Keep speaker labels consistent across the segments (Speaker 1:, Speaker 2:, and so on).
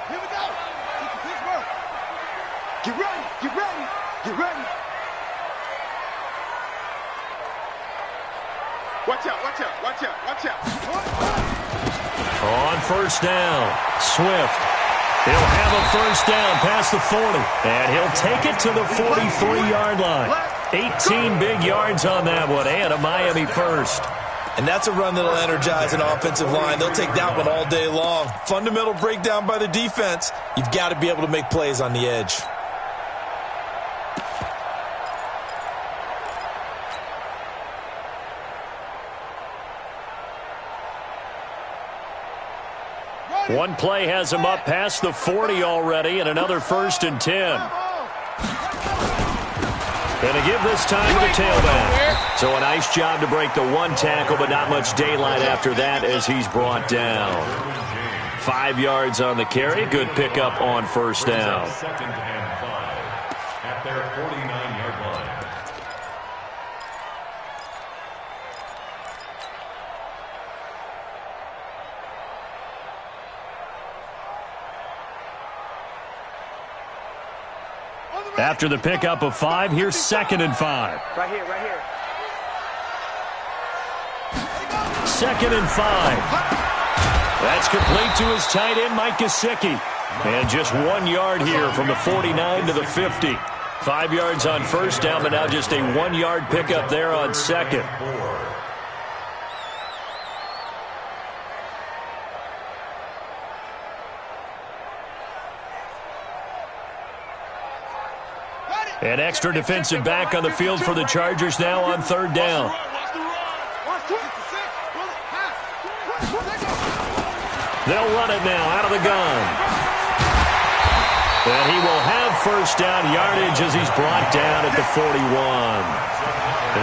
Speaker 1: Here we go. Pittsburgh. Get ready. Get ready. Get ready. Watch out. Watch out. Watch out. Watch out.
Speaker 2: On first down, Swift. He'll have a first down past the 40, and he'll take it to the 43-yard line. 18 big yards on that one, and a Miami first.
Speaker 3: And that's a run that'll energize an offensive line. They'll take that one all day long. Fundamental breakdown by the defense. You've got to be able to make plays on the edge.
Speaker 2: One play has him up past the 40 already, and another 1st and 10. Going to give this time to the tailback. So a nice job to break the one tackle, but not much daylight after that as he's brought down. 5 yards on the carry. Good pickup on first down.
Speaker 4: Second and 5 at their 49-yard line.
Speaker 2: After the pickup of 5, here's 2nd and 5.
Speaker 1: Right here, right here.
Speaker 2: 2nd and 5. That's complete to his tight end, Mike Gesicki. And just 1 yard here from the 49 to the 50. 5 yards on first down, but now just a 1-yard pickup there on second. An extra defensive back on the field for the Chargers now on 3rd down. They'll run it now out of the gun. And he will have first down yardage as he's brought down at the 41.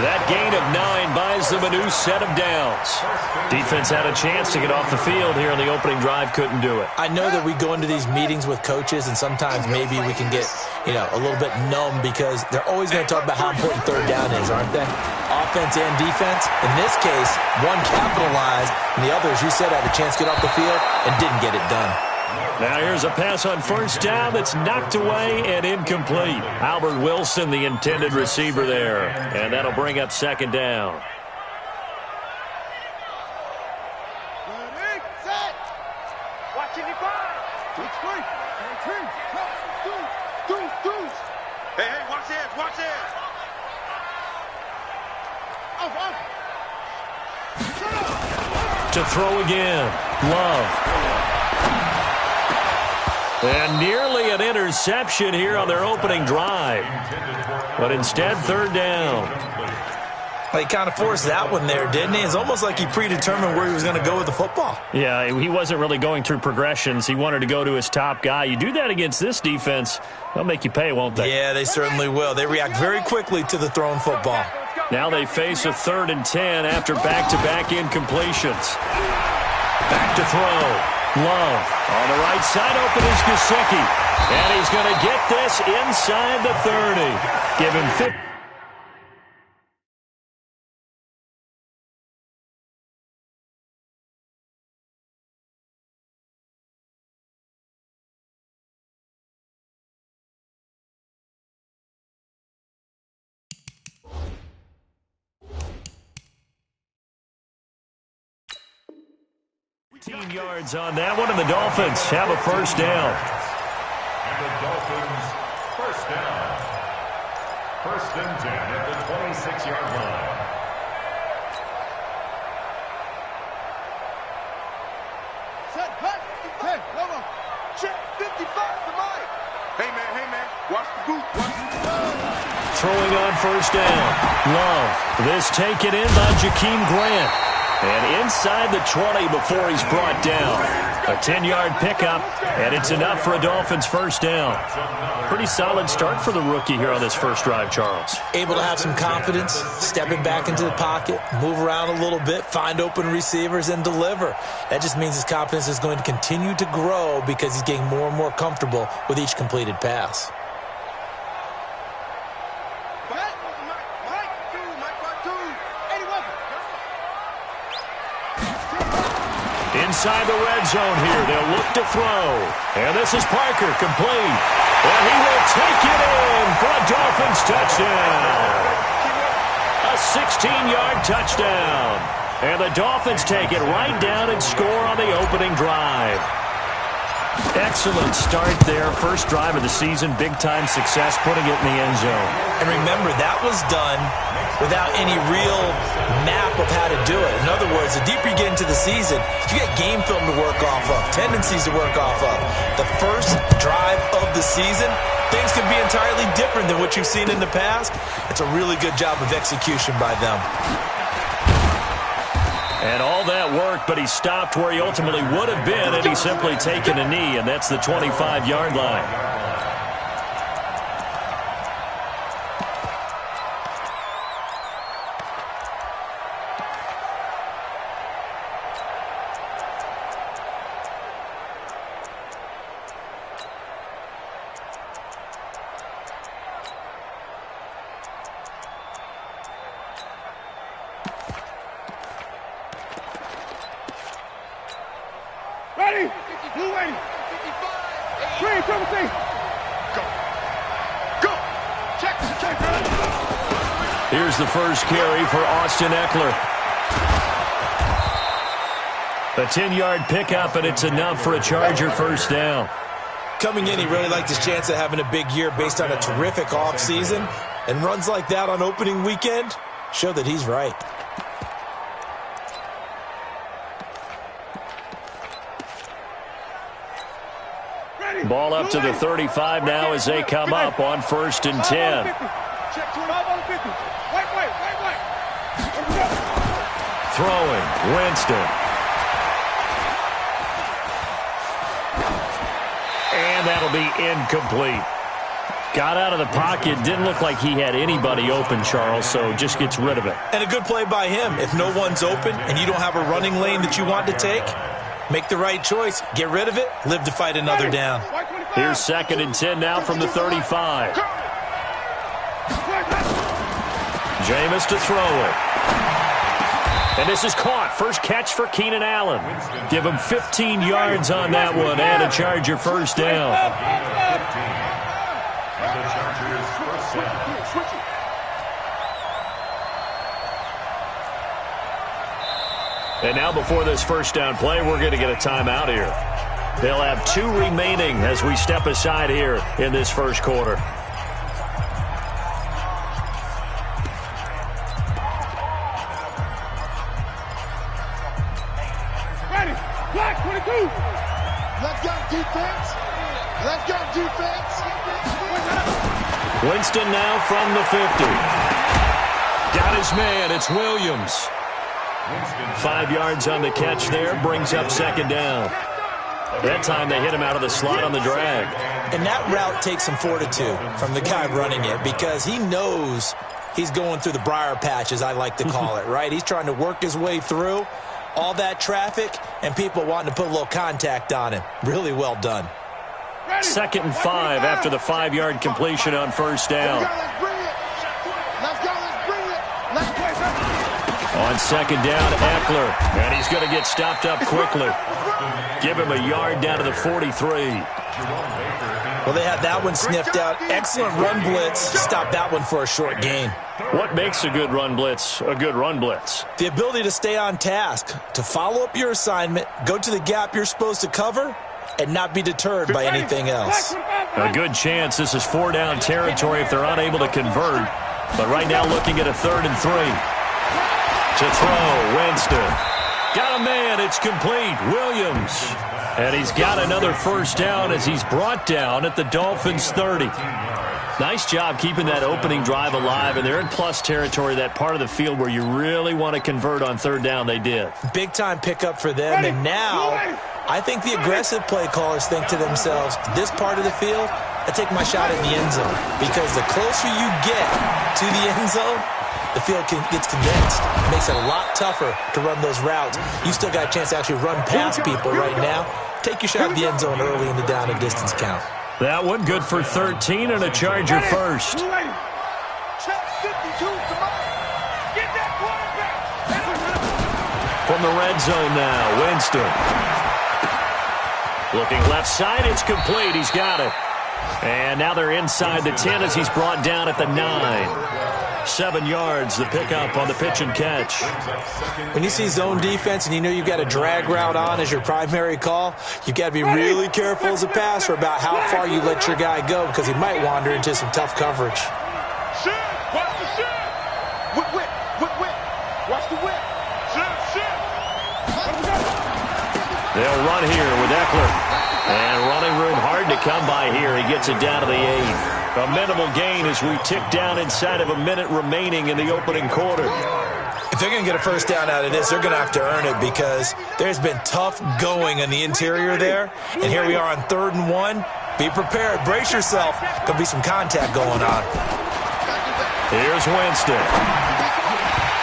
Speaker 2: That gain of 9 buys them a new set of downs. Defense had a chance to get off the field here in the opening drive, couldn't do it.
Speaker 3: I know that we go into these meetings with coaches, and sometimes maybe we can get, a little bit numb because they're always going to talk about how important 3rd down is, aren't they? Offense and defense. In this case, one capitalized, and the other, as you said, had a chance to get off the field and didn't get it done.
Speaker 2: Now here's a pass on first down that's knocked away and incomplete. Albert Wilson, the intended receiver there. And that'll bring up 2nd down.
Speaker 1: Ready, set. Watch it, Hey, watch this, watch this.
Speaker 2: To throw again. Love. And nearly an interception here on their opening drive. But instead, 3rd down.
Speaker 3: Well, he kind of forced that one there, didn't he? It's almost like he predetermined where he was going to go with the football.
Speaker 2: Yeah, he wasn't really going through progressions. He wanted to go to his top guy. You do that against this defense, they'll make you pay, won't they?
Speaker 3: Yeah, they certainly will. They react very quickly to the thrown football.
Speaker 2: Now they face a 3rd and 10 after back-to-back incompletions. Back to throw. Love on the right side, open is Gesicki. And he's going to get this inside the 30. Give him 50. Yards on that one, and the Dolphins have a first down.
Speaker 4: And the Dolphins first down. 1st and 10 at the 26-yard line.
Speaker 1: Set, hut, hey, come on. Check 55 for Mike. Hey, man, watch the boot, watch the boot.
Speaker 2: Throwing on first down. Love. This taken in by Jakeem Grant. And inside the 20 before he's brought down. A 10-yard pickup, and it's enough for a Dolphins first down. Pretty solid start for the rookie here on this first drive, Charles.
Speaker 3: Able to have some confidence, stepping back into the pocket, move around a little bit, find open receivers, and deliver. That just means his confidence is going to continue to grow because he's getting more and more comfortable with each completed pass.
Speaker 2: Inside the red zone here, they'll look to throw. And this is Parker, complete. And he will take it in for a Dolphins touchdown. A 16-yard touchdown. And the Dolphins take it right down and score on the opening drive. Excellent start there. First drive of the season, big-time success, putting it in the end zone.
Speaker 3: And remember, that was done without any real map of how to do it. In other words, the deeper you get into the season, you get game film to work off of, tendencies to work off of. The first drive of the season, things can be entirely different than what you've seen in the past. It's a really good job of execution by them.
Speaker 2: And all that work, but he stopped where he ultimately would have been, and he's simply taken a knee, and that's the 25-yard line.
Speaker 1: Ready? Blue ready. 3, 2, 3. Go. Go. Check.
Speaker 2: Here's the first carry for Austin Eckler. A 10-yard pickup, and it's enough for a Charger first down.
Speaker 3: Coming in, he really liked his chance of having a big year based on a terrific offseason. And runs like that on opening weekend show that he's right.
Speaker 2: Ball up to the 35 now as they come up on 1st and 10. Throwing, Winston. And that'll be incomplete. Got out of the pocket. Didn't look like he had anybody open, Charles, so just gets rid of it.
Speaker 3: And a good play by him. If no one's open and you don't have a running lane that you want to take, make the right choice. Get rid of it. Live to fight another down.
Speaker 2: Here's 2nd and 10 now from the 35. Jameis to throw it. And this is caught. First catch for Keenan Allen. Give him 15 yards on that one and a Charger first down. And now before this first down play, we're going to get a timeout here. They'll have 2 remaining as we step aside here in this first quarter.
Speaker 1: Ready. Black 22. Let's go defense. Let's go defense.
Speaker 2: Winston now from the 50. Got his man. It's Williams. 5 yards on the catch there. Brings up 2nd down. That time they hit him out of the slot on the drag.
Speaker 3: And that route takes some fortitude from the guy running it because he knows he's going through the briar patch, as I like to call it, right? He's trying to work his way through all that traffic and people wanting to put a little contact on him. Really well done.
Speaker 2: 2nd and 5 after the 5-yard completion on first down.
Speaker 1: Let's go.
Speaker 2: On 2nd down, Eckler. And he's going to get stopped up quickly. Give him a yard down to the 43.
Speaker 3: Well, they had that one sniffed out. Excellent run blitz. Stop that one for a short gain.
Speaker 2: What makes a good run blitz a good run blitz?
Speaker 3: The ability to stay on task, to follow up your assignment, go to the gap you're supposed to cover, and not be deterred by anything else.
Speaker 2: A good chance this is 4-down territory if they're unable to convert. But right now looking at a 3rd and 3. To throw, Winston. Got a man, it's complete, Williams. And he's got another first down as he's brought down at the Dolphins' 30. Nice job keeping that opening drive alive, and they're in plus territory, that part of the field where you really want to convert on 3rd down. They did.
Speaker 3: Big-time pickup for them, and now I think the aggressive play callers think to themselves, this part of the field, I take my shot in the end zone, because the closer you get to the end zone, the field gets condensed. It makes it a lot tougher to run those routes. You still got a chance to actually run past people right now. Take your shot at the end zone early in the down and distance count.
Speaker 2: That one good for 13 and a Charger first.
Speaker 3: From
Speaker 2: the red zone now. Winston. Looking left side. It's complete. He's got it. And now they're inside the 10 as he's brought down at the 9. 7 yards, the pickup on the pitch and catch.
Speaker 3: When you see zone defense and you know you've got a drag route on as your primary call, you've got to be really careful as a passer about how far you let your guy go because he might wander into some tough coverage.
Speaker 1: Watch the shit. Whip. Watch the whip. Shit.
Speaker 2: They'll run here with Eckler. And running room hard to come by here. He gets it down to the 8. A minimal gain as we tick down inside of a minute remaining in the opening quarter.
Speaker 3: If they're going to get a first down out of this, they're going to have to earn it because there's been tough going in the interior there. And here we are on 3rd and 1. Be prepared. Brace yourself. There'll be some contact going on.
Speaker 2: Here's Winston.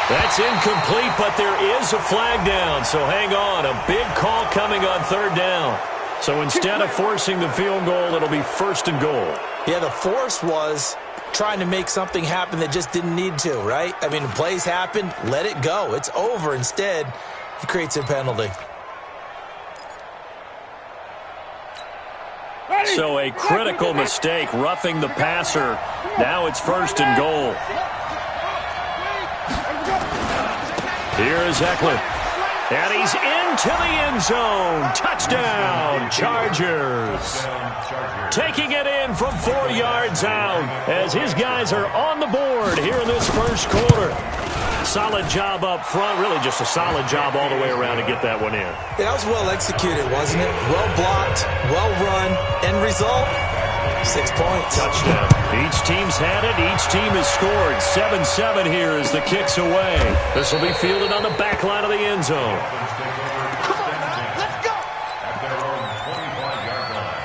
Speaker 2: That's incomplete, but there is a flag down. So hang on. A big call coming on 3rd down. So instead of forcing the field goal, it'll be 1st and goal.
Speaker 3: Yeah, the force was trying to make something happen that just didn't need to, right? I mean, plays happened, let it go. It's over. Instead, he creates a penalty.
Speaker 2: So a critical mistake, roughing the passer. Now it's 1st and goal. Here's Eckler. And he's into the end zone. Touchdown, Chargers. Taking it in from 4 yards out as his guys are on the board here in this first quarter. Solid job up front. Really just a solid job all the way around to get that one in.
Speaker 3: That was well executed, wasn't it? Well blocked, well run. End result, 6 points.
Speaker 2: Touchdown. Each team's had it. Each team has scored. 7-7 here as the kick's away. This will be fielded on the back line of the end zone.
Speaker 1: Come on, let's go.
Speaker 4: At their own 25-yard line.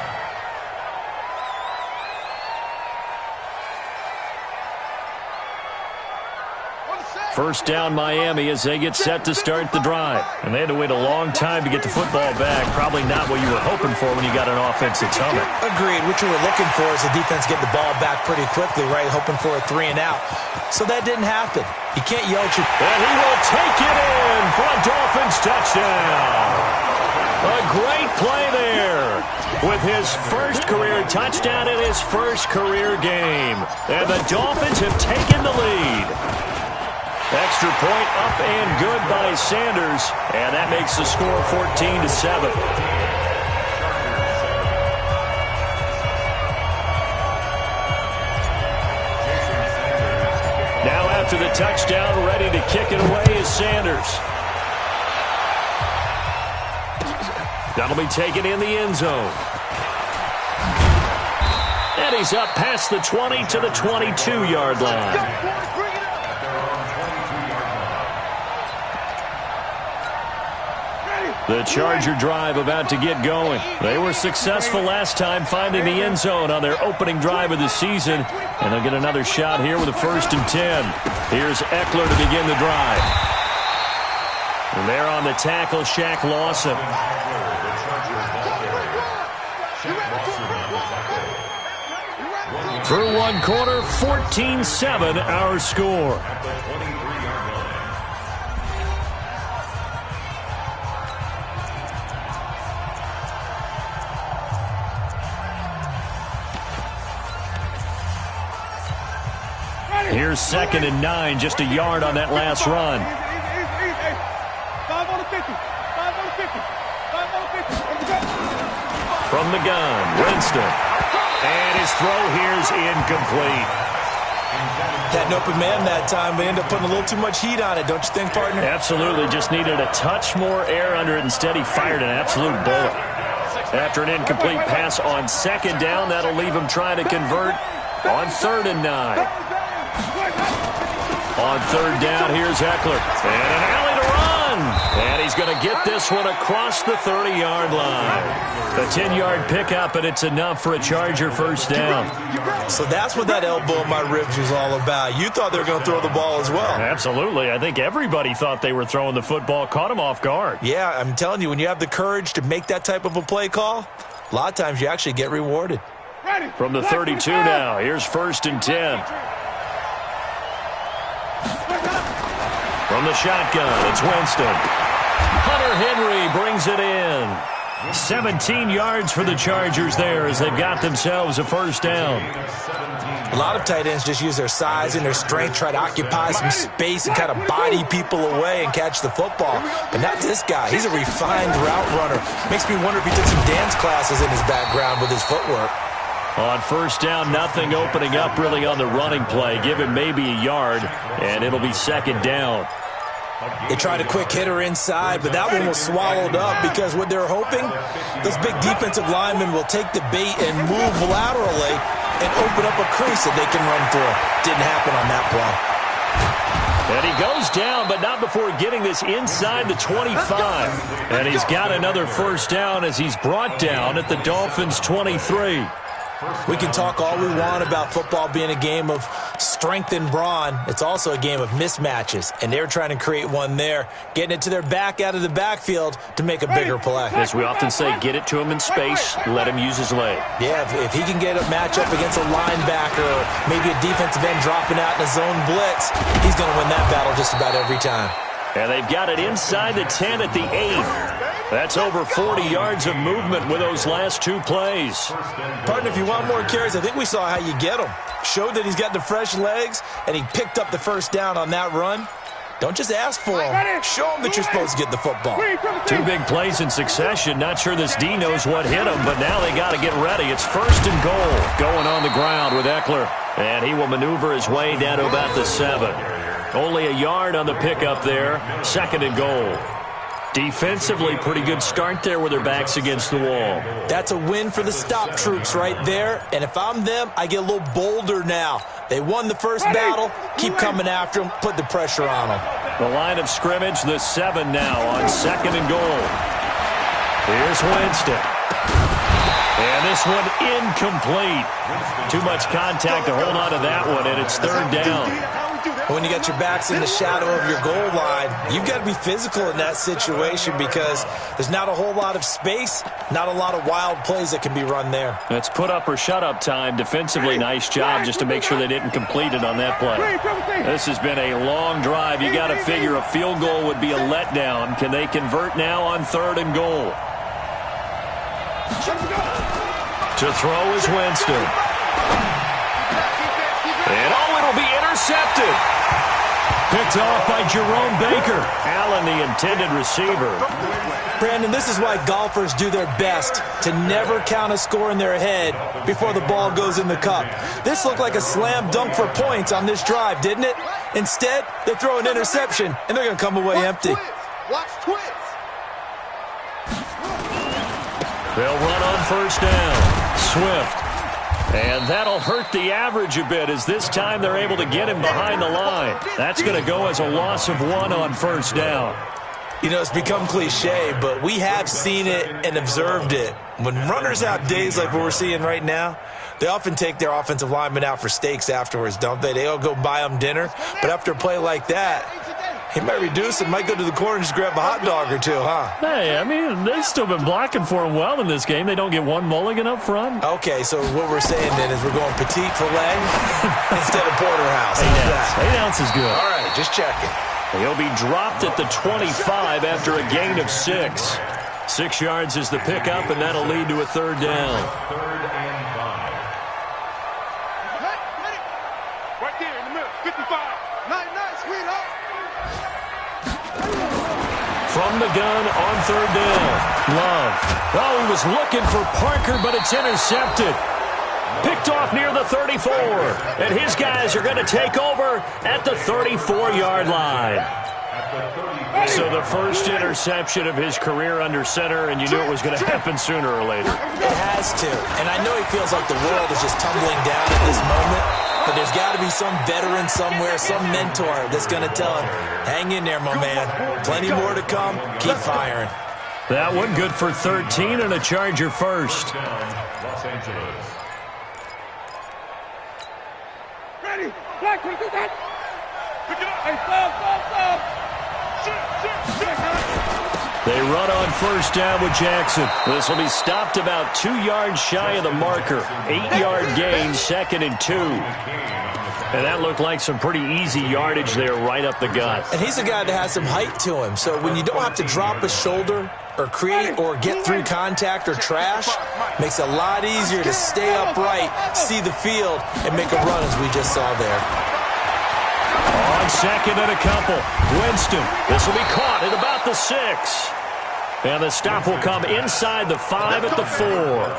Speaker 2: First down Miami as they get set to start the drive. And they had to wait a long time to get the football back. Probably not what you were hoping for when you got an offense that's humming.
Speaker 3: Agreed. What you were looking for is the defense getting the ball back pretty quickly, right? Hoping for a 3 and out. So that didn't happen. You can't yell at your...
Speaker 2: And he will take it in for a Dolphins touchdown. A great play there with his first career touchdown in his first career game. And the Dolphins have taken the lead. Extra point up and good by Sanders. And that makes the score 14-7. Now after the touchdown, ready to kick it away is Sanders. That'll be taken in the end zone. And he's up past the 20 to the 22-yard line. The Charger drive about to get going. They were successful last time finding the end zone on their opening drive of the season. And they'll get another shot here with a 1st and 10. Here's Eckler to begin the drive. And there on the tackle, Shaq Lawson. Through one quarter, 14-7 our score. Here's 2nd and 9, just a yard on that last run.
Speaker 1: 5 on the 50. 5 on the 50. 5 on the 50.
Speaker 2: From the gun, Winston. And his throw here's incomplete.
Speaker 3: Had an open man that time, but ended up putting a little too much heat on it, don't you think, partner?
Speaker 2: Absolutely. Just needed a touch more air under it. Instead, he fired an absolute bullet. After an incomplete pass on 2nd down, that'll leave him trying to convert on 3rd and 9. On 3rd down, here's Eckler. And an alley to run. And he's going to get this one across the 30-yard line. A 10-yard pickup, and it's enough for a Charger first down.
Speaker 3: So that's what that elbow in my ribs was all about. You thought they were going to throw the ball as well.
Speaker 2: Absolutely. I think everybody thought they were throwing the football. Caught him off guard.
Speaker 3: Yeah, I'm telling you, when you have the courage to make that type of a play call, a lot of times you actually get rewarded.
Speaker 2: From the 32 now, here's 1st and 10. From the shotgun, it's Winston. Hunter Henry brings it in. 17 yards for the Chargers there as they've got themselves a first down.
Speaker 3: A lot of tight ends just use their size and their strength, try to occupy some space and kind of body people away and catch the football. But not this guy. He's a refined route runner. Makes me wonder if he took some dance classes in his background with his footwork.
Speaker 2: On first down, nothing opening up really on the running play. Give him maybe a yard, and it'll be second down.
Speaker 3: They tried a quick hitter inside, but that one was swallowed up because what they're hoping, those big defensive linemen will take the bait and move laterally and open up a crease that they can run through. Didn't happen on that play.
Speaker 2: And he goes down, but not before getting this inside the 25. And he's got another first down as he's brought down at the Dolphins' 23.
Speaker 3: We can talk all we want about football being a game of strength and brawn. It's also a game of mismatches, and they're trying to create one there, getting it to their back out of the backfield to make a bigger play.
Speaker 2: As we often say, get it to him in space, let him use his leg.
Speaker 3: Yeah, if he can get a matchup against a linebacker or maybe a defensive end dropping out in a zone blitz, he's going to win that battle just about every time.
Speaker 2: And they've got it inside the 10 at the 8. That's over 40 yards of movement with those last two plays.
Speaker 3: Partner, if you want more carries, I think we saw how you get them. Showed that he's got the fresh legs, and he picked up the first down on that run. Don't just ask for him. Show him that you're supposed to get the football.
Speaker 2: Two big plays in succession. Not sure this D knows what hit him, but now they got to get ready. It's first and goal going on the ground with Eckler. And he will maneuver his way down to about the 7. Only a yard on the pickup there. Second and goal. Defensively, pretty good start there with their backs against the wall.
Speaker 3: That's a win for the stop troops right there. And if I'm them, I get a little bolder now. They won the first battle. Keep coming after them. Put the pressure on them.
Speaker 2: The line of scrimmage, the 7 now on second and goal. Here's Winston. And this one incomplete. Too much contact to hold on to that one, and it's third down.
Speaker 3: When you got your backs in the shadow of your goal line, you've got to be physical in that situation because there's not a whole lot of space, not a lot of wild plays that can be run there.
Speaker 2: That's put up or shut up time. Defensively, nice job just to make sure they didn't complete it on that play. This has been a long drive. You got to figure a field goal would be a letdown. Can they convert now on third and goal? To throw is Winston. And it'll be intercepted. Picked off by Jerome Baker. Allen, the intended receiver.
Speaker 3: Brandon, this is why golfers do their best to never count a score in their head before the ball goes in the cup. This looked like a slam dunk for points on this drive, didn't it? Instead, they throw an interception, and they're going to come away empty.
Speaker 1: Watch twins.
Speaker 2: They'll run on first down. Swift. And that'll hurt the average a bit as this time they're able to get him behind the line. That's going to go as a loss of 1 on first down.
Speaker 3: You know, it's become cliche, but we have seen it and observed it. When runners have days like what we're seeing right now, they often take their offensive linemen out for steaks afterwards, don't they? They all go buy them dinner. But after a play like that, he might reduce it, might go to the corner and just grab a hot dog or two, huh?
Speaker 2: Hey, I mean, they've still been blocking for him well in this game. They don't get one mulligan up front.
Speaker 3: Okay, so what we're saying then is we're going petite filet instead of porterhouse.
Speaker 2: 8 ounce is good.
Speaker 3: All right, just checking.
Speaker 2: He'll be dropped at the 25 after a gain of 6. 6 yards is the pickup, and that'll lead to a third down.
Speaker 4: Third and 5.
Speaker 1: Right there in the middle, 55. Nice, sweetheart.
Speaker 2: From the gun on third down. Love. Oh, he was looking for Parker, but it's intercepted. Picked off near the 34. And his guys are going to take over at the 34-yard line. So the first interception of his career under center, and you knew it was going to happen sooner or later.
Speaker 3: It has to. And I know he feels like the world is just tumbling down at this moment, but there's got to be some veteran somewhere, some mentor that's going to tell him, hang in there, my man. Plenty more to come. Keep firing.
Speaker 2: That one good for 13 and a Charger first.
Speaker 4: Los Angeles.
Speaker 1: Ready? Black, what is that? Pick it up. Hey, stop.
Speaker 2: They run on first down with Jackson. This will be stopped about 2 yards shy of the marker. 8-yard gain, second and 2. And that looked like some pretty easy yardage there right up the gut.
Speaker 3: And he's a guy that has some height to him. So when you don't have to drop a shoulder or create or get through contact or trash, makes it a lot easier to stay upright, see the field, and make a run as we just saw there.
Speaker 2: On second and a couple, Winston. This will be caught at about the 6. And the stop will come inside the 5 at the 4.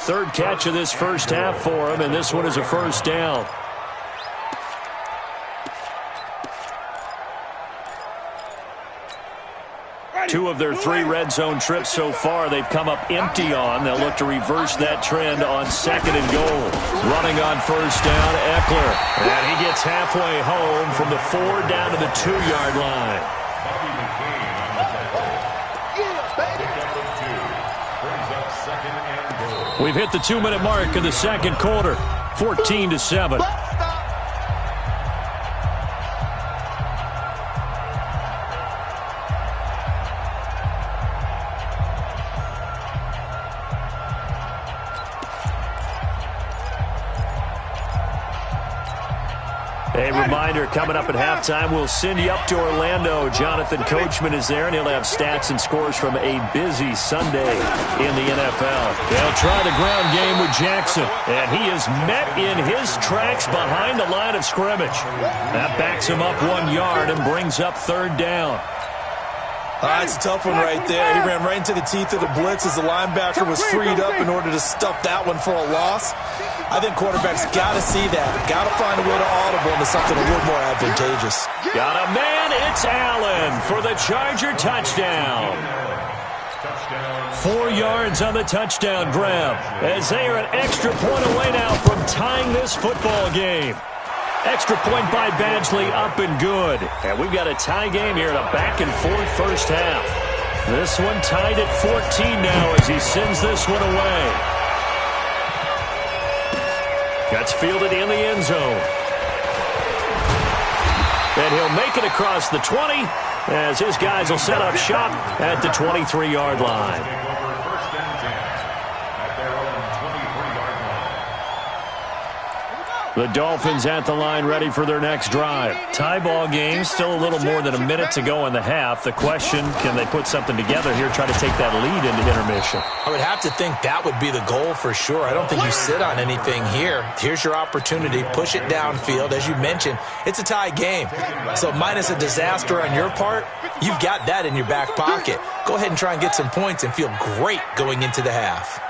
Speaker 2: Third catch of this first half for him, and this one is a first down. Two of their 3 red zone trips so far, they've come up empty on. They'll look to reverse that trend on second and goal. Running on first down, Eckler. And he gets halfway home from the 4 down to the 2-yard line. We've hit the 2-minute mark in the second quarter, 14-7. A reminder, coming up at halftime, we'll send you up to Orlando. Jonathan Coachman is there, and he'll have stats and scores from a busy Sunday in the NFL. They'll try the ground game with Jackson, and he is met in his tracks behind the line of scrimmage. That backs him up 1 yard and brings up third down.
Speaker 3: That's a tough one right there. He ran right into the teeth of the blitz as the linebacker was freed up in order to stuff that one for a loss. I think quarterbacks got to see that. Got to find a way to audible into something a little more advantageous.
Speaker 2: Got a man. It's Allen for the Charger touchdown. 4 yards on the touchdown grab as they are an extra point away now from tying this football game. Extra point by Badgley, up and good. And we've got a tie game here in a back-and-forth first half. This one tied at 14 now as he sends this one away. Gets fielded in the end zone. And he'll make it across the 20 as his guys will set up shop at the 23-yard line. The Dolphins at the line ready for their next drive. Tie ball game, still a little more than a minute to go in the half. The question, can they put something together here, try to take that lead into intermission?
Speaker 3: I would have to think that would be the goal for sure. I don't think you sit on anything here. Here's your opportunity. Push it downfield. As you mentioned, it's a tie game. So minus a disaster on your part, you've got that in your back pocket. Go ahead and try and get some points and feel great going into the half.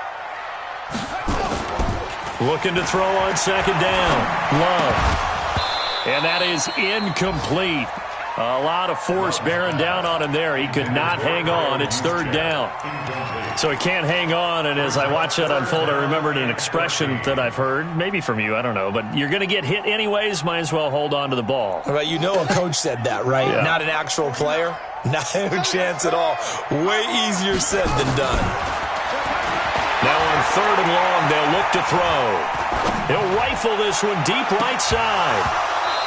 Speaker 2: Looking to throw on second down. Love. And that is incomplete. A lot of force bearing down on him there. He could not hang on. It's third down. So he can't hang on, and as I watch that unfold, I remembered an expression that I've heard, maybe from you, I don't know, but you're going to get hit anyways, might as well hold on to the ball.
Speaker 3: Well, you know a coach said that, right?
Speaker 2: Yeah.
Speaker 3: Not an actual player? Not a chance at all. Way easier said than done.
Speaker 2: Now on third and long, they'll look to throw. He'll rifle this one deep right side.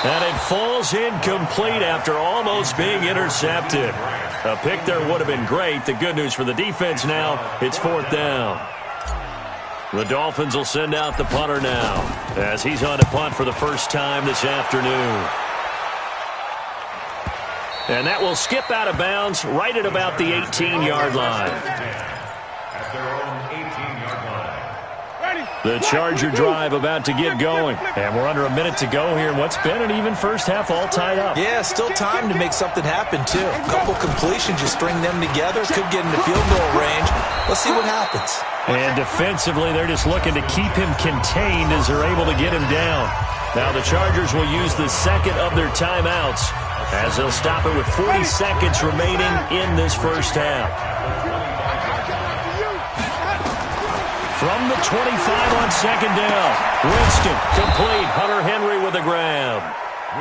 Speaker 2: And it falls incomplete after almost being intercepted. A pick there would have been great. The good news for the defense now, it's fourth down. The Dolphins will send out the punter now as he's on to punt for the first time this afternoon. And that will skip out of bounds right at about the 18-yard line.
Speaker 4: At their own 18-yard line.
Speaker 2: The Charger drive about to get going. And we're under a minute to go here in what's been an even first half, all tied up.
Speaker 3: Yeah, still time to make something happen, too. A couple completions, you string them together, could get into field goal range. Let's see what happens.
Speaker 2: And defensively, they're just looking to keep him contained as they're able to get him down. Now the Chargers will use the second of their timeouts as they'll stop it with 40 seconds remaining in this first half. From the 25 on second down, Winston complete. Hunter Henry with a grab.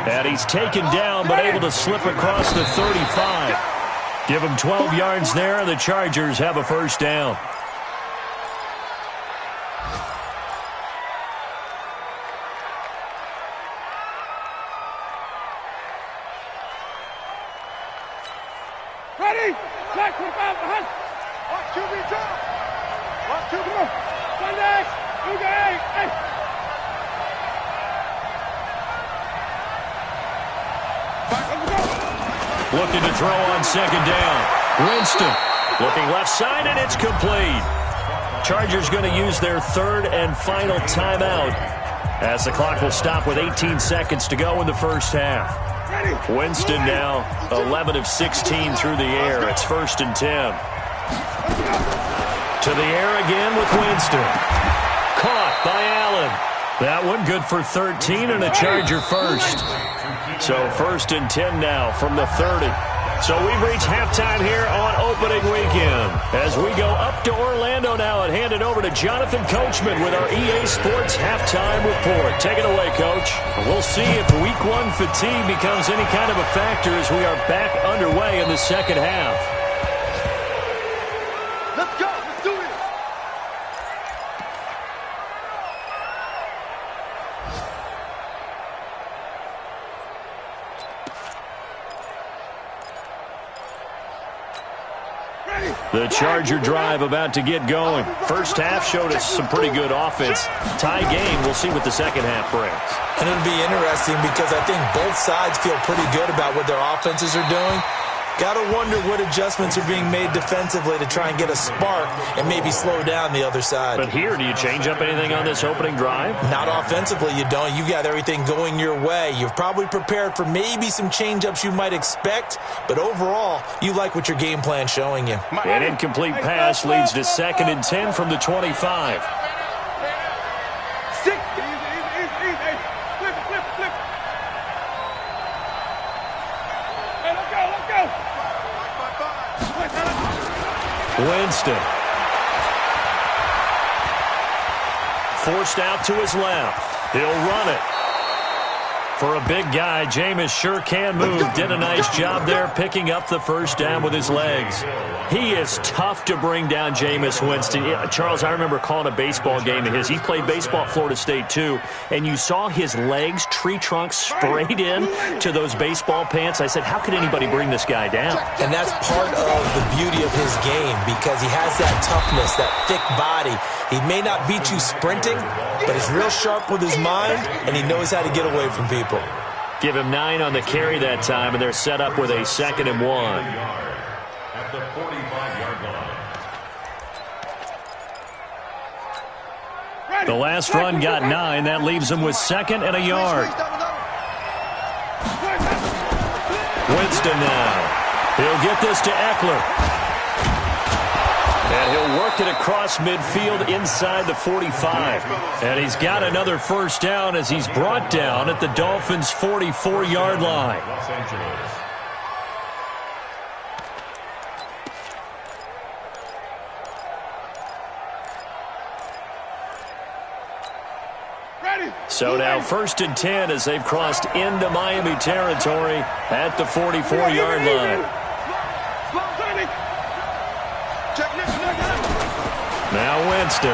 Speaker 2: And he's taken down but able to slip across the 35. Give him 12 yards there, and the Chargers have a first down.
Speaker 1: Ready? Black 25 behind. 1, 2, be drop. 1, 2, come on. One next. 2, 8.
Speaker 2: looking to throw on second down. Winston looking left side, and it's complete. Chargers going to use their third and final timeout as the clock will stop with 18 seconds to go in the first half. Winston now 11 of 16 through the air. It's 1st and 10. To the air again with Winston. Caught by Allen. That one good for 13 and a Charger first. So 1st and 10 now from the 30. So we've reached halftime here on opening weekend. As we go up to Orlando now and hand it over to Jonathan Coachman with our EA Sports halftime report. Take it away, Coach. We'll see if Week 1 fatigue becomes any kind of a factor as we are back underway in the second half.
Speaker 1: Let's go. Let's do it.
Speaker 2: The Charger drive about to get going. First half showed us some pretty good offense. Tie game. We'll see what the second half brings.
Speaker 3: And it'll be interesting because I think both sides feel pretty good about what their offenses are doing. Got to wonder what adjustments are being made defensively to try and get a spark and maybe slow down the other side.
Speaker 2: But here, do you change up anything on this opening drive?
Speaker 3: Not offensively, you don't. You got everything going your way. You've probably prepared for maybe some change-ups you might expect, but overall, you like what your game plan's showing you.
Speaker 2: An incomplete pass leads to 2nd and 10 from the 25. Winston. Forced out to his left. He'll run it. For a big guy, Jameis sure can move. Did a nice job there picking up the first down with his legs. He is tough to bring down, Jameis Winston. Charles, I remember calling a baseball game of his. He played baseball at Florida State, too. And you saw his legs, tree trunks sprayed in to those baseball pants. I said, how could anybody bring this guy down?
Speaker 3: And that's part of the beauty of his game because he has that toughness, that thick body. He may not beat you sprinting, but he's real sharp with his mind, and he knows how to get away from people.
Speaker 2: Give him 9 on the carry that time, and they're set up with a 2nd and 1.
Speaker 4: At the 45-yard line.
Speaker 2: The last run got 9. That leaves him with 2nd and a yard. Winston now. He'll get this to Eckler. And he'll work it across midfield inside the 45. And he's got another first down as he's brought down at the Dolphins' 44-yard line.
Speaker 4: Los Angeles.
Speaker 2: So now 1st and 10 as they've crossed into Miami territory at the 44-yard line. Now Winston.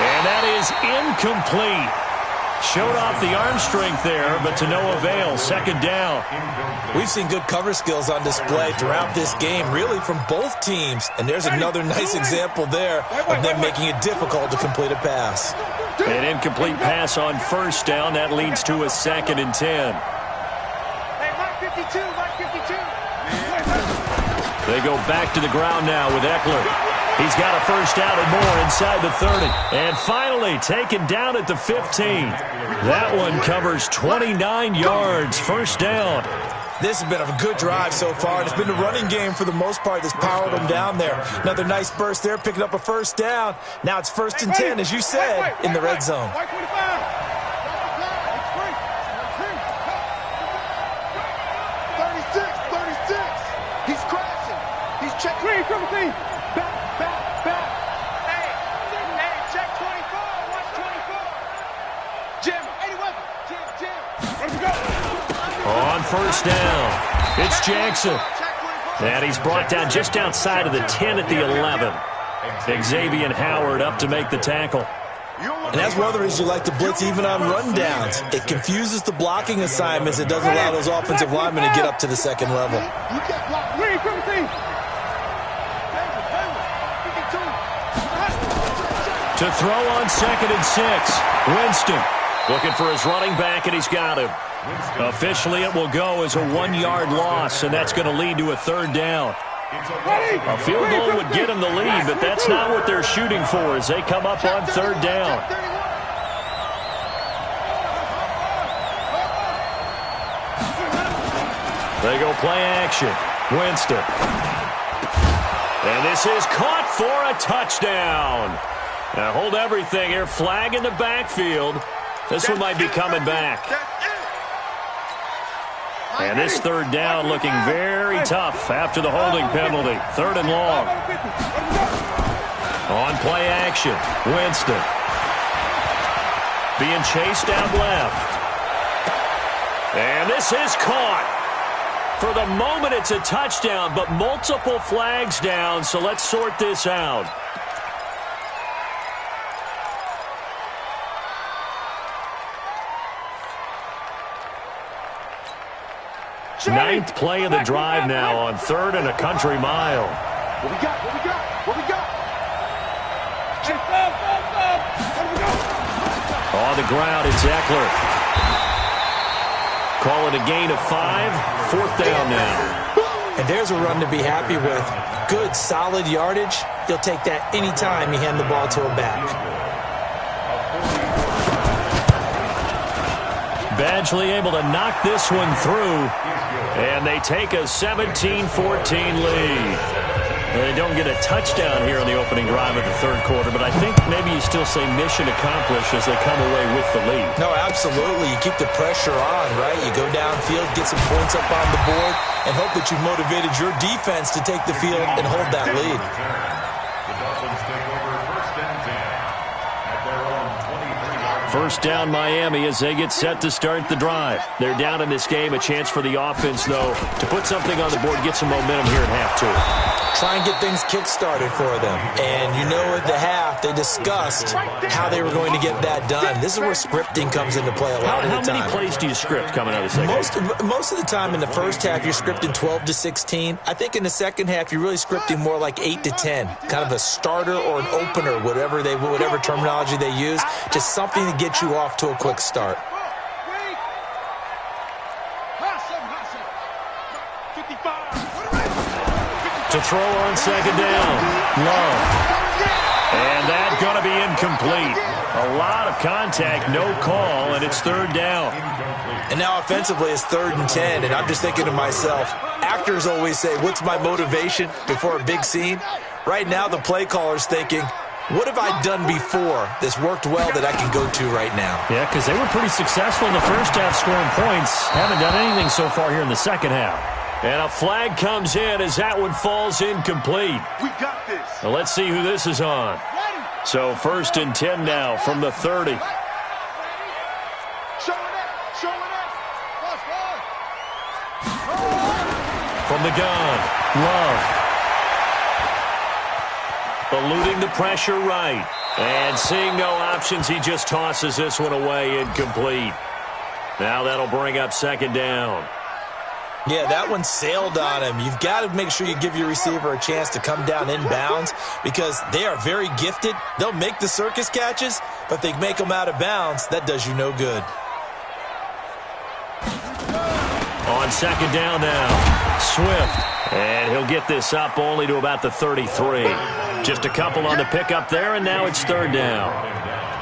Speaker 2: And that is incomplete. Showed off the arm strength there, but to no avail. 2nd down.
Speaker 3: We've seen good cover skills on display throughout this game, really from both teams. And there's another nice example there of them making it difficult to complete a pass.
Speaker 2: An incomplete pass on 1st down. That leads to a 2nd and 10. They go back to the ground now with Eckler. He's got a first down and more inside the 30. And finally taken down at the 15. That one covers 29 yards. First down.
Speaker 3: This has been a good drive so far, and it's been the running game for the most part that's powered them down there. Another nice burst there, picking up a first down. Now it's 1st and 10, as you said, in the red zone.
Speaker 1: 36. He's crashing. He's checking. Back. Hey, check 24. Watch 24. Jim, 81. Jim. Let's go.
Speaker 2: On first down, it's Jackson. And he's brought down just outside of the 10 at the 11. Xavier Howard up to make the tackle.
Speaker 3: And that's one of the reasons you like to blitz even on rundowns. It confuses the blocking assignments. It doesn't allow those offensive linemen to get up to the second level.
Speaker 2: To throw on 2nd and 6. Winston Looking for his running back, and he's got him. Officially, it will go as a 1-yard loss, and that's going to lead to a third down. A field goal would get him the lead, but that's not what they're shooting for as they come up on third down. They go play action. Winston. And this is caught for a touchdown. Now hold everything here. Flag in the backfield. This one might be coming back. And this third down looking very tough after the holding penalty. Third and long. On play action. Winston. Being chased out left. And this is caught. For the moment, it's a touchdown, but multiple flags down, so let's sort this out. Ninth play of the drive now on 3rd and a country mile.
Speaker 1: What we got? What we got? What we got?
Speaker 2: On the ground, it's Eckler. Call it a gain of 5. 4th down now.
Speaker 3: And there's a run to be happy with. Good, solid yardage. He'll take that anytime you hand the ball to a back.
Speaker 2: Badgley able to knock this one through. And they take a 17-14 lead. They don't get a touchdown here on the opening drive of the third quarter, but I think maybe you still say mission accomplished as they come away with the lead.
Speaker 3: No, absolutely. You keep the pressure on, right? You go downfield, get some points up on the board, and hope that you've motivated your defense to take the field and hold that lead.
Speaker 4: The Dolphins take over 1st and 10 at their own 23-yard.
Speaker 2: First down Miami as they get set to start the drive. They're down in this game. A chance for the offense, though, to put something on the board, get some momentum here at half 2.
Speaker 3: Try and get things kick-started for them. And you know at the half, they discussed how they were going to get that done. This is where scripting comes into play a lot of the time.
Speaker 2: How many plays do you script coming out of the second half?
Speaker 3: Most of the time in the first half, you're scripting 12 to 16. I think in the second half, you're really scripting more like 8 to 10. Kind of a starter or an opener, whatever terminology they use. Just something to get you off to a quick start.
Speaker 2: To throw on second down. Love. And that's going to be incomplete. A lot of contact, no call, and it's third down.
Speaker 3: And now offensively it's 3rd and 10, and I'm just thinking to myself, actors always say, what's my motivation before a big scene? Right now the play caller's thinking, what have I done before this worked well that I can go to right now?
Speaker 2: Yeah, because they were pretty successful in the first half scoring points. Haven't done anything so far here in the second half. And a flag comes in as that one falls incomplete.
Speaker 1: We got this.
Speaker 2: Now let's see who this is on. So 1st and 10 now from the 30.
Speaker 1: Showing it.
Speaker 2: From the gun, Love. Eluding the pressure right. And seeing no options, he just tosses this one away incomplete. Now that'll bring up second down.
Speaker 3: Yeah, that one sailed on him. You've got to make sure you give your receiver a chance to come down inbounds because they are very gifted. They'll make the circus catches, but if they make them out of bounds, that does you no good.
Speaker 2: On second down now, Swift. And he'll get this up only to about the 33. Just a couple on the pickup there, and now it's third down.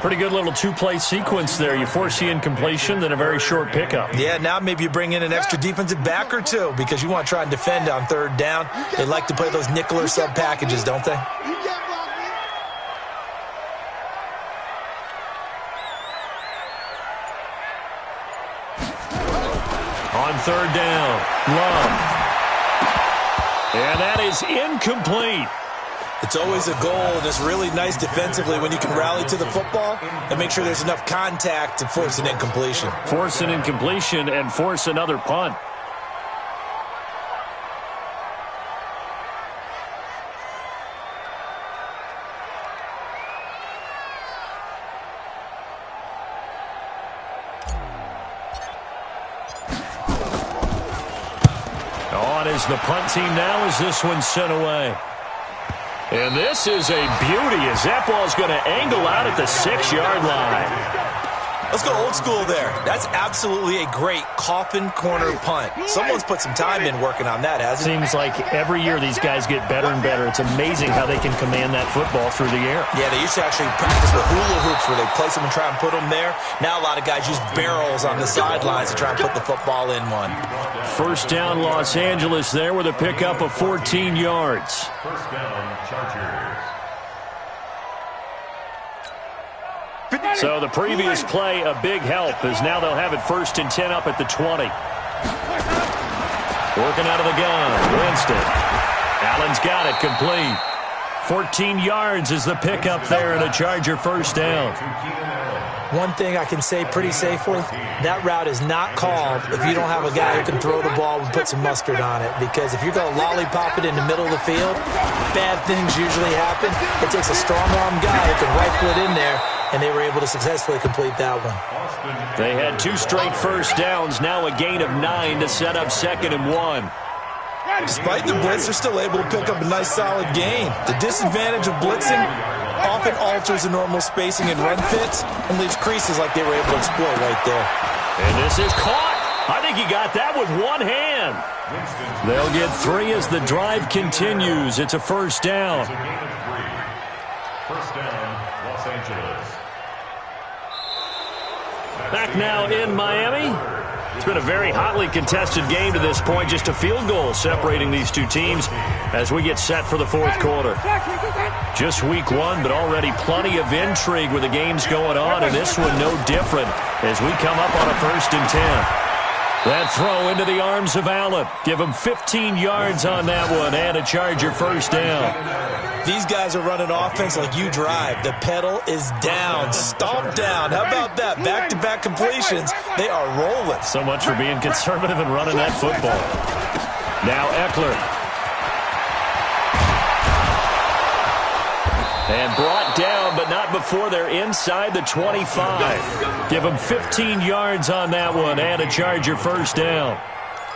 Speaker 2: Pretty good little two-play sequence there. You force the incompletion, then a very short pickup.
Speaker 3: Yeah, now maybe you bring in an extra defensive back or two because you want to try and defend on third down. They like to play those nickel or sub packages, don't they?
Speaker 2: On third down, Love. And that is incomplete.
Speaker 3: It's always a goal, and it's really nice defensively when you can rally to the football and make sure there's enough contact to force an incompletion.
Speaker 2: Force an incompletion and force another punt. On is the punt team now as this one's sent away. And this is a beauty as that ball's going to angle out at the 6-yard line.
Speaker 3: Let's go old school there. That's absolutely a great coffin corner punt. Someone's put some time in working on that, hasn't it?
Speaker 2: Seems like every year these guys get better and better. It's amazing how they can command that football through the air.
Speaker 3: Yeah, they used to actually practice with hula hoops where they place them and try and put them there. Now a lot of guys use barrels on the sidelines to try and put the football in one.
Speaker 2: First down, Los Angeles there with a pickup of 14 yards.
Speaker 4: First down, Chargers.
Speaker 2: So the previous play, a big help, as now they'll have it 1st and 10 up at the 20. Working out of the gun, Winston. Allen's got it, complete. 14 yards is the pickup there and a Charger first down.
Speaker 3: One thing I can say pretty safely, that route is not called if you don't have a guy who can throw the ball and put some mustard on it. Because if you're going to lollipop it in the middle of the field, bad things usually happen. It takes a strong-arm guy who can rifle it in there, and they were able to successfully complete that one.
Speaker 2: They had 2 straight first downs, now a gain of 9 to set up 2nd and 1.
Speaker 3: Despite the blitz, they're still able to pick up a nice solid gain. The disadvantage of blitzing often alters the normal spacing and run fits and leaves creases like they were able to exploit right there.
Speaker 2: And this is caught. I think he got that with one hand. They'll get 3 as the drive continues. It's a first down.
Speaker 4: It's a gain of 3. First down, Los Angeles.
Speaker 2: Back now in Miami. It's been a very hotly contested game to this point. Just a field goal separating these two teams as we get set for the 4th quarter. Just week 1, but already plenty of intrigue with the games going on, and this one no different as we come up on a 1st and 10. That throw into the arms of Allen. Give him 15 yards on that one and a Charger first down.
Speaker 3: These guys are running offense like you drive. The pedal is down, stomped down. How about that? Back-to-back completions. They are rolling.
Speaker 2: So much for being conservative and running that football. Now Eckler. And brought down, but not before they're inside the 25. Give them 15 yards on that one and a Charger first down.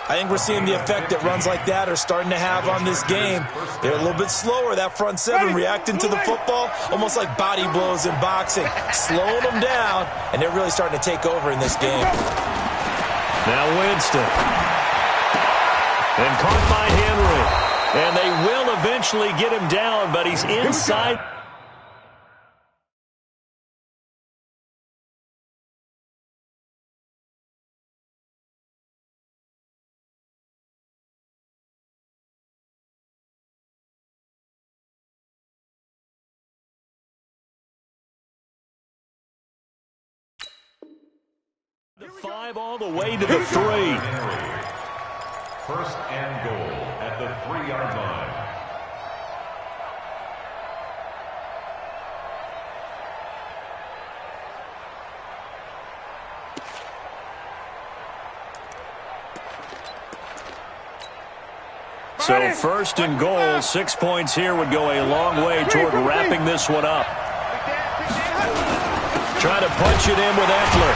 Speaker 3: I think we're seeing the effect that runs like that are starting to have on this game. They're a little bit slower, that front 7, reacting to the football, almost like body blows in boxing, slowing them down, and they're really starting to take over in this game.
Speaker 2: Now Winston. And caught by Henry. And they will eventually get him down, but he's inside. The 5 all the way to the 3.
Speaker 4: First and goal at the 3-yard line.
Speaker 2: So 1st and goal, 6 points here would go a long way toward wrapping this one up. Try to punch it in with Eckler.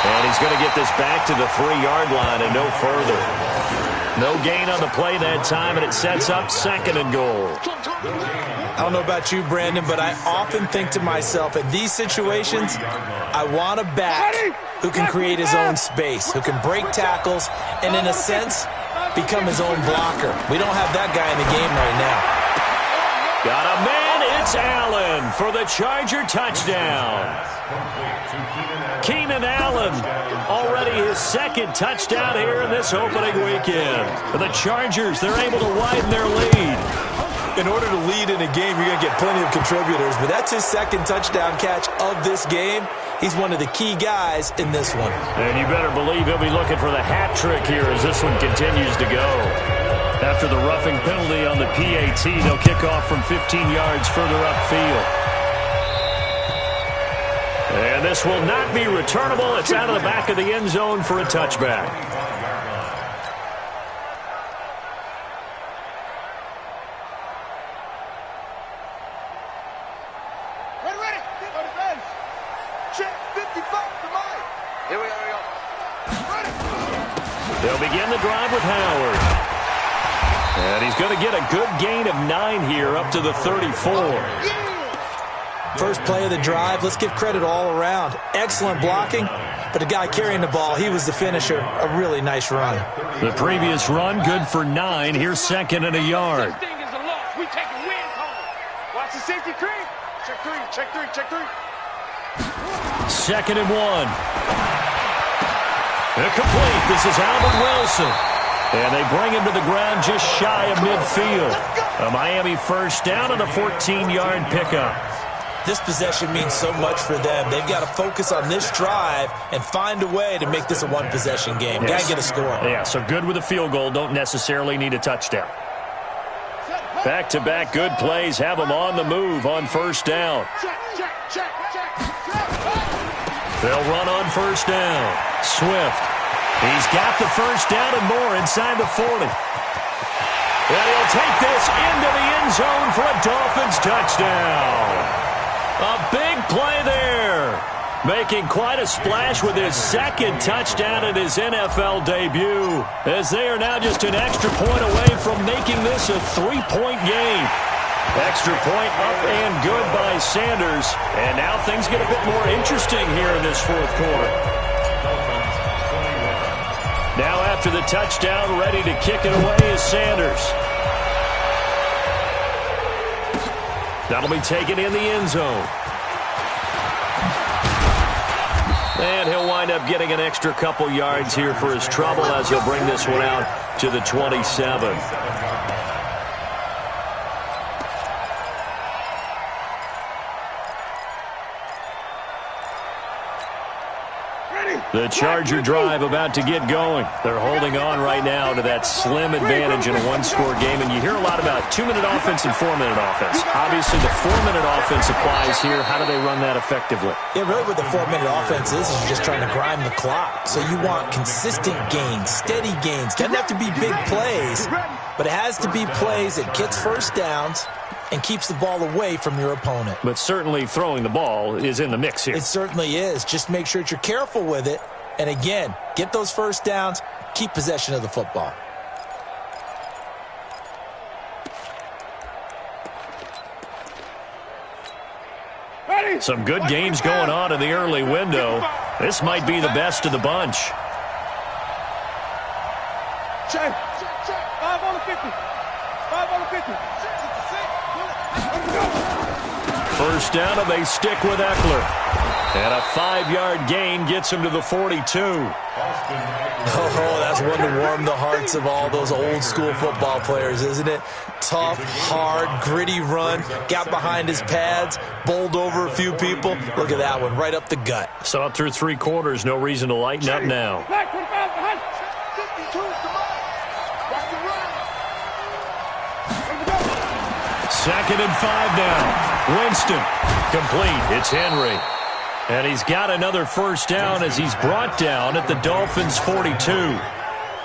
Speaker 2: And he's going to get this back to the 3-yard line and no further. No gain on the play that time, and it sets up 2nd and goal.
Speaker 3: I don't know about you, Brandon, but I often think to myself, in these situations, I want a back who can create his own space, who can break tackles, and in a sense, become his own blocker. We don't have that guy in the game right now.
Speaker 2: Got a man, it's Allen for the Charger touchdown. Keenan Allen, already his 2nd touchdown here in this opening weekend. For the Chargers, they're able to widen their lead.
Speaker 3: In order to lead in a game, you're going to get plenty of contributors, but that's his 2nd touchdown catch of this game. He's one of the key guys in this one.
Speaker 2: And you better believe he'll be looking for the hat trick here as this one continues to go. After the roughing penalty on the PAT, they'll kick off from 15 yards further upfield. And this will not be returnable. It's out of the back of the end zone for a touchback.
Speaker 1: Ready. Go to bench. Check 55 to Mike. Here we go. Ready.
Speaker 2: They'll begin the drive with Howard. And he's going to get a good gain of 9 here up to the 34.
Speaker 3: First play of the drive, let's give credit all around. Excellent blocking, but the guy carrying the ball, he was the finisher. A really nice run.
Speaker 2: The previous run, good for 9. Here's second and a yard.
Speaker 1: We take a win home. Watch the safety creep. Check three, check three, check three.
Speaker 2: Second and 1. Incomplete. This is Albert Wilson. And they bring him to the ground just shy of midfield. A Miami first down and a 14-yard pickup.
Speaker 3: This possession means so much for them. They've got to focus on this drive and find a way to make this a one-possession game.
Speaker 2: Yes.
Speaker 3: Got to get a score.
Speaker 2: Yeah, so good with a field goal. Don't necessarily need a touchdown. Back-to-back good plays have them on the move on first down. They'll run on first down. Swift. He's got the first down and more inside the 40. And he'll take this into the end zone for a Dolphins touchdown. A big play there. Making quite a splash with his second touchdown in his NFL debut, as they are now just an extra point away from making this a 3-point game. Extra point up and good by Sanders. And now things get a bit more interesting here in this fourth quarter. Now after the touchdown, ready to kick it away is Sanders. That'll be taken in the end zone. And he'll wind up getting an extra couple yards here for his trouble as he'll bring this one out to the 27. The Charger drive about to get going. They're holding on right now to that slim advantage in a one-score game. And you hear a lot about 2-minute offense and 4-minute offense. Obviously, the 4-minute offense applies here. How do they run that effectively?
Speaker 3: Yeah, really what the 4-minute offense is you're just trying to grind the clock. So you want consistent gains, steady gains. Doesn't have to be big plays, but it has to be plays that gets first downs and keeps the ball away from your opponent.
Speaker 2: But certainly throwing the ball is in the mix here.
Speaker 3: It certainly is. Just make sure that you're careful with it. And again, get those first downs, keep possession of the football.
Speaker 2: Some good games going on in the early window. This might be the best of the bunch.
Speaker 1: Check. 5 on the 50. 5 on the 50.
Speaker 2: First down, and they stick with Eckler. And a 5-yard gain gets him to the 42.
Speaker 3: Oh, that's one to warm the hearts of all those old school football players, isn't it? Tough, hard, gritty run. Got behind his pads, bowled over a few people. Look at that one, right up the gut.
Speaker 2: So up through 3 quarters, no reason to lighten up now. Second and 5 now. Winston, complete. It's Henry. And he's got another first down as he's brought down at the Dolphins' 42.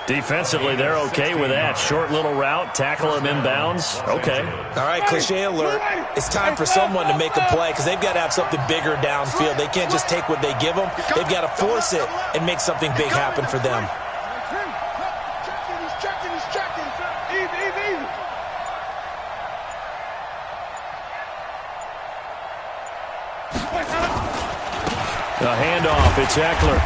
Speaker 2: Defensively, they're okay with that. Short little route, tackle him inbounds. Okay.
Speaker 3: All right, cliche alert. It's time for someone to make a play because they've got to have something bigger downfield. They can't just take what they give them. They've got to force it and make something big happen for them.
Speaker 2: A handoff, it's Eckler.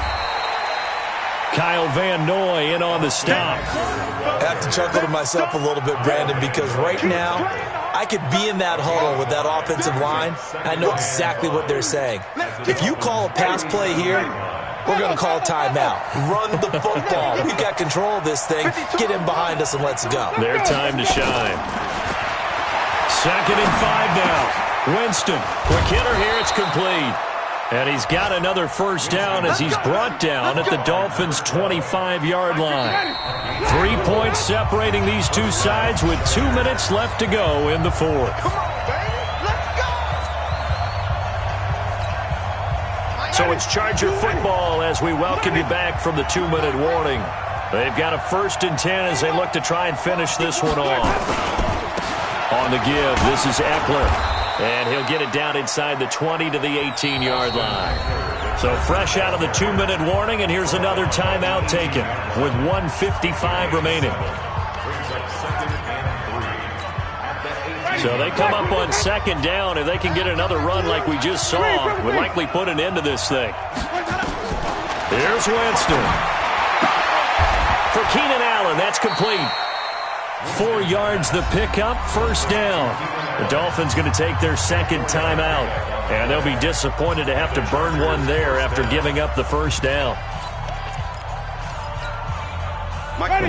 Speaker 2: Kyle Van Noy in on the stop.
Speaker 3: I have to chuckle to myself a little bit, Brandon, because right now I could be in that huddle with that offensive line. I know exactly what they're saying. If you call a pass play here, we're going to call timeout. Run the football. We've got control of this thing. Get in behind us and let's go.
Speaker 2: Their time to shine. Second and 5 now. Winston, quick hitter here, it's complete. And he's got another first down as he's brought down at the Dolphins' 25-yard line. 3 points separating these two sides with 2 minutes left to go in the fourth. So it's Charger football as we welcome you back from the 2-minute warning. They've got a 1st and 10 as they look to try and finish this one off. On the give, this is Eckler. And he'll get it down inside the 20 to the 18-yard line. So fresh out of the 2-minute warning, and here's another timeout taken with 1:55 remaining. So they come up on second down. If they can get another run like we just saw, would likely put an end to this thing. Here's Winston. For Keenan Allen, that's complete. 4 yards the pickup, first down. The Dolphins going to take their second timeout, and they'll be disappointed to have to burn one there after giving up the first down.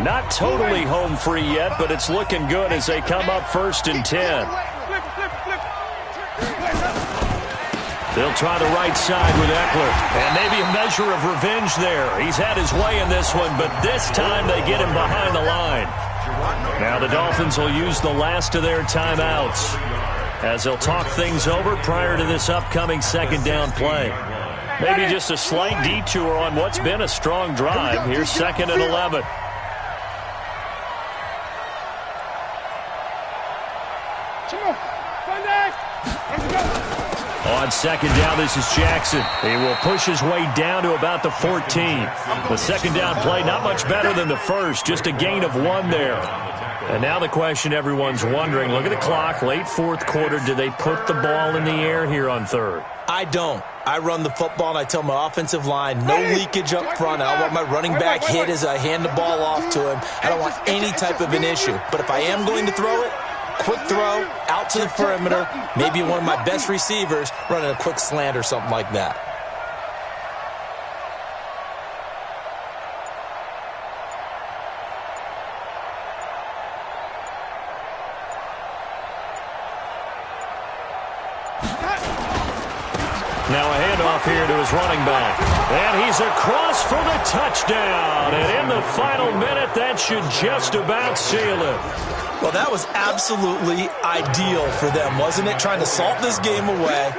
Speaker 2: Not totally home free yet, but it's looking good as they come up 1st and 10. They'll try the right side with Eckler, and maybe a measure of revenge there. He's had his way in this one, but this time they get him behind the line. Now the Dolphins will use the last of their timeouts as they'll talk things over prior to this upcoming second down play. Maybe just a slight detour on what's been a strong drive. Here's 2nd and 11. On second down, this is Jackson. He will push his way down to about the 14. The second down play, not much better than the first, just a gain of 1 there. And now the question everyone's wondering, look at the clock, late 4th quarter, do they put the ball in the air here on 3rd?
Speaker 3: I don't. I run the football, and I tell my offensive line, no leakage up front. I don't want my running back hit as I hand the ball off to him. I don't want any type of an issue. But if I am going to throw it, quick throw, out to the perimeter, maybe one of my best receivers running a quick slant or something like that.
Speaker 2: Now a handoff here to his running back. And he's across for the touchdown. And in the final minute, that should just about seal it.
Speaker 3: Well, that was absolutely ideal for them, wasn't it? Trying to salt this game away.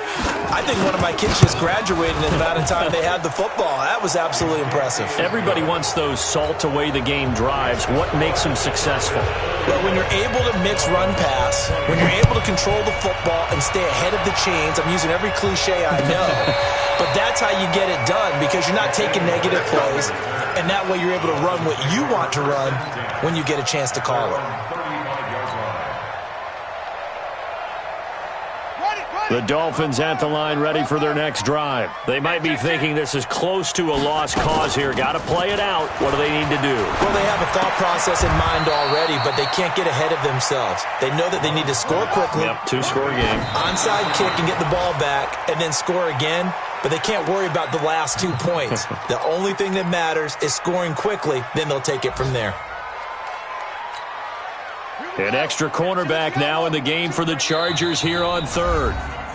Speaker 3: I think one of my kids just graduated in the amount of time they had the football. That was absolutely impressive.
Speaker 2: Everybody wants those salt-away-the-game drives. What makes them successful?
Speaker 3: Well, when you're able to mix run-pass, when you're able to control the football and stay ahead of the chains, I'm using every cliche I know, but that's how you get it done because you're not taking negative plays, and that way you're able to run what you want to run when you get a chance to call it.
Speaker 2: The Dolphins at the line ready for their next drive. They might be thinking this is close to a lost cause here. Got to play it out. What do they need to do?
Speaker 3: Well, they have a thought process in mind already, but they can't get ahead of themselves. They know that they need to score quickly.
Speaker 2: Yep, 2-score game.
Speaker 3: Onside kick and get the ball back and then score again, but they can't worry about the last 2 points. The only thing that matters is scoring quickly, then they'll take it from there.
Speaker 2: An extra cornerback now in the game for the Chargers here on 3rd.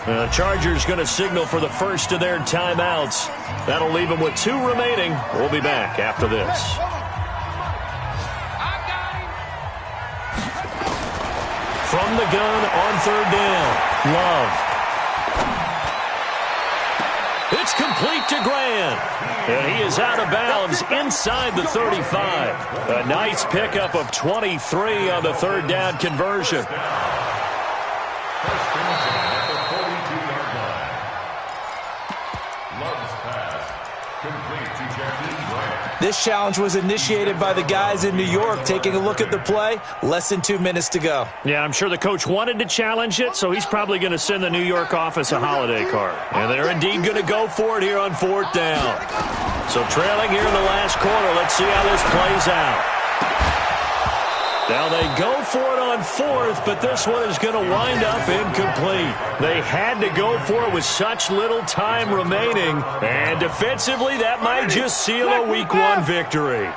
Speaker 2: The Chargers going to signal for the first of their timeouts. That'll leave them with 2 remaining. We'll be back after this. From the gun on 3rd down, Love. It's complete to Grant. And he is out of bounds inside the 35. A nice pickup of 23 on the 3rd down conversion.
Speaker 3: This challenge was initiated by the guys in New York. Taking a look at the play, less than 2 minutes to go.
Speaker 2: Yeah, I'm sure the coach wanted to challenge it, so he's probably going to send the New York office a holiday card. And they're indeed going to go for it here on 4th down. So trailing here in the last quarter, let's see how this plays out. Now they go for it on 4th, but this one is going to wind up incomplete. They had to go for it with such little time remaining, and defensively that might just seal a Week 1 victory.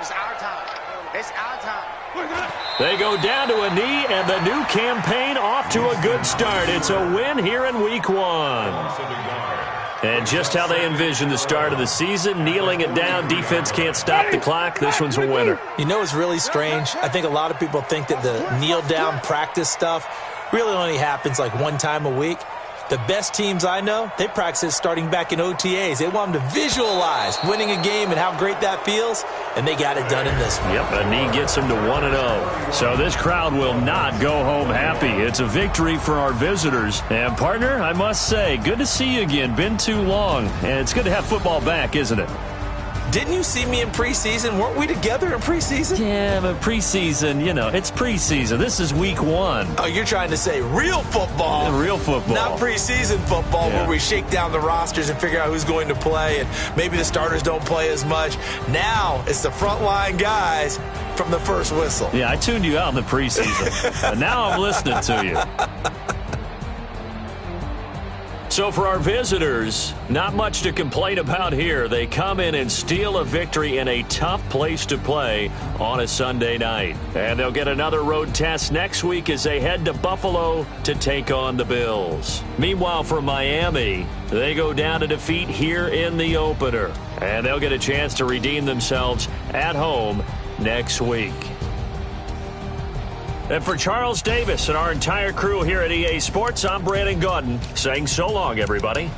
Speaker 1: It's our time. It's our time.
Speaker 2: They go down to a knee, and the new campaign off to a good start. It's a win here in Week 1. And just how they envisioned the start of the season, kneeling it down, defense can't stop the clock. This one's a winner.
Speaker 3: You know what's really strange? I think a lot of people think that the kneel-down practice stuff really only happens like 1 time a week. The best teams I know, they practice it starting back in OTAs. They want them to visualize winning a game and how great that feels, and they got it done in this one.
Speaker 2: Yep, a knee gets them to 1-0. So this crowd will not go home happy. It's a victory for our visitors. And, partner, I must say, good to see you again. Been too long. And it's good to have football back, isn't it?
Speaker 3: Didn't you see me in preseason? Weren't we together in preseason?
Speaker 2: Yeah, but preseason, it's preseason. This is week 1.
Speaker 3: Oh, you're trying to say real football.
Speaker 2: Yeah, real football.
Speaker 3: Not preseason football where we shake down the rosters and figure out who's going to play, and maybe the starters don't play as much. Now it's the frontline guys from the first whistle.
Speaker 2: Yeah, I tuned you out in the preseason. But now I'm listening to you. So for our visitors, not much to complain about here. They come in and steal a victory in a tough place to play on a Sunday night. And they'll get another road test next week as they head to Buffalo to take on the Bills. Meanwhile, for Miami, they go down to defeat here in the opener. And they'll get a chance to redeem themselves at home next week. And for Charles Davis and our entire crew here at EA Sports, I'm Brandon Gaudin saying so long, everybody.